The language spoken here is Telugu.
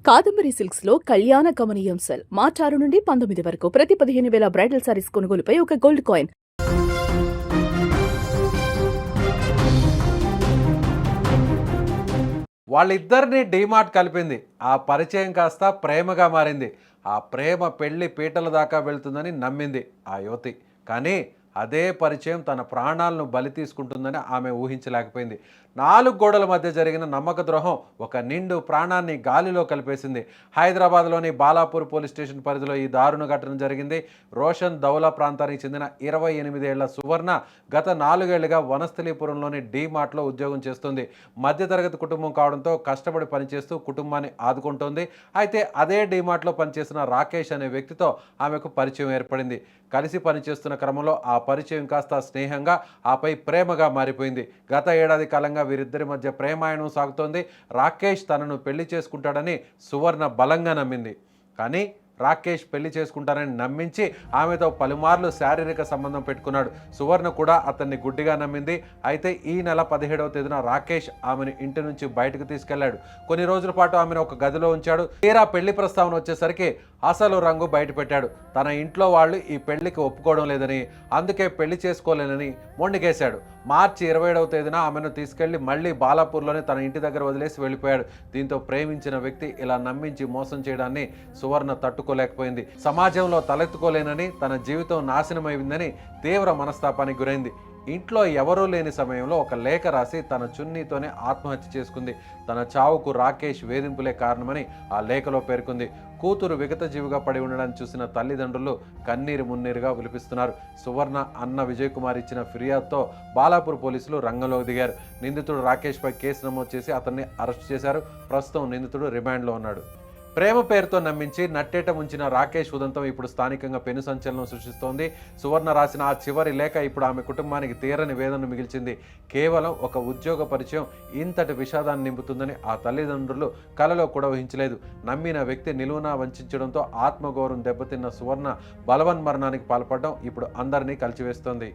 కాదంబరి సిల్క్స్ లో కళ్యాణ గమనీయం సెల్ మార్చి 6 నుండి 19 వరకు ప్రతి 15,000 బ్రైడల్ సారీస్ కొనుగోలుపై ఒక గోల్డ్ కాయిన్. వాళ్ళిద్దరిని డీమార్ట్ కలిపింది. ఆ పరిచయం కాస్త ప్రేమగా మారింది. ఆ ప్రేమ పెళ్లి పీటల దాకా వెళ్తుందని నమ్మింది ఆ యువతి. కానీ అదే పరిచయం తన ప్రాణాలను బలి తీసుకుంటుందని ఆమె ఊహించలేకపోయింది. 4 గోడల మధ్య జరిగిన నమ్మక ద్రోహం ఒక నిండు ప్రాణాన్ని గాలిలో కలిపేసింది. హైదరాబాద్లోని బాలాపూర్ పోలీస్ స్టేషన్ పరిధిలో ఈ దారుణ ఘటన జరిగింది. రోషన్ దౌలా ప్రాంతానికి చెందిన 28 ఏళ్ల సువర్ణ గత 4 ఏళ్లుగా వనస్థలీపురంలోని డీమార్ట్లో ఉద్యోగం చేస్తుంది. మధ్యతరగతి కుటుంబం కావడంతో కష్టపడి పనిచేస్తూ కుటుంబాన్ని ఆదుకుంటోంది. అయితే అదే డీమార్ట్లో పనిచేసిన రాకేష్ అనే వ్యక్తితో ఆమెకు పరిచయం ఏర్పడింది. కలిసి పనిచేస్తున్న క్రమంలో ఆ పరిచయం కాస్త స్నేహంగా, ఆపై ప్రేమగా మారిపోయింది. గత ఏడాది కాలంగా వీరిద్దరి మధ్య ప్రేమాయణం సాగుతోంది. రాకేష్ తనను పెళ్లి చేసుకుంటాడని సువర్ణ బలంగా నమ్మింది. కానీ రాకేష్ పెళ్లి చేసుకుంటానని నమ్మించి ఆమెతో పలుమార్లు శారీరక సంబంధం పెట్టుకున్నాడు. సువర్ణ కూడా అతన్ని గుడ్డిగా నమ్మింది. అయితే ఈ నెల 17వ తేదీన రాకేష్ ఆమెను ఇంటి నుంచి బయటకు తీసుకెళ్లాడు. కొన్ని రోజుల పాటు ఆమెను ఒక గదిలో ఉంచాడు. తీరా పెళ్లి ప్రస్తావన వచ్చేసరికి అసలు రంగు బయటపెట్టాడు. తన ఇంట్లో వాళ్ళు ఈ పెళ్లికి ఒప్పుకోవడం లేదని, అందుకే పెళ్లి చేసుకోలేనని మొండికేశాడు. మార్చి 27వ తేదీన ఆమెను తీసుకెళ్లి మళ్లీ బాలాపూర్లోనే తన ఇంటి దగ్గర వదిలేసి వెళ్ళిపోయాడు. దీంతో ప్రేమించిన వ్యక్తి ఇలా నమ్మించి మోసం చేయడాన్ని సువర్ణ తట్టుకోలేకపోయింది. సమాజంలో తలెత్తుకోలేనని, తన జీవితం నాశనమైందని తీవ్ర మనస్తాపానికి గురైంది. ఇంట్లో ఎవరూ లేని సమయంలో ఒక లేఖ రాసి తన చున్నీతోనే ఆత్మహత్య చేసుకుంది. తన చావుకు రాకేష్ వేధింపులే కారణమని ఆ లేఖలో పేర్కొంది. కూతురు విగతజీవిగా పడి ఉండడాన్ని చూసిన తల్లిదండ్రులు కన్నీరు మున్నీరుగా విలిపిస్తున్నారు. సువర్ణ అన్న విజయ్ కుమార్ ఇచ్చిన ఫిర్యాదుతో బాలాపూర్ పోలీసులు రంగంలోకి దిగారు. నిందితుడు రాకేష్పై కేసు నమోదు చేసి అతన్ని అరెస్ట్ చేశారు. ప్రస్తుతం నిందితుడు రిమాండ్లో ఉన్నాడు. ప్రేమ పేరుతో నమ్మించి నట్టేట ముంచిన రాకేష్ ఉదంతం ఇప్పుడు స్థానికంగా పెను సంచలనం సృష్టిస్తోంది. సువర్ణ రాసిన ఆ చివరి లేఖ ఇప్పుడు ఆమె కుటుంబానికి తీరని వేదన మిగిల్చింది. కేవలం ఒక ఉద్యోగ పరిచయం ఇంతటి విషాదాన్ని నింపుతుందని ఆ తల్లిదండ్రులు కలలో కూడా ఊహించలేదు. నమ్మిన వ్యక్తి నిలువునా వంచడంతో ఆత్మగౌరవం దెబ్బతిన్న సువర్ణ బలవన్మరణానికి పాల్పడడం ఇప్పుడు అందరినీ కలిచివేస్తోంది.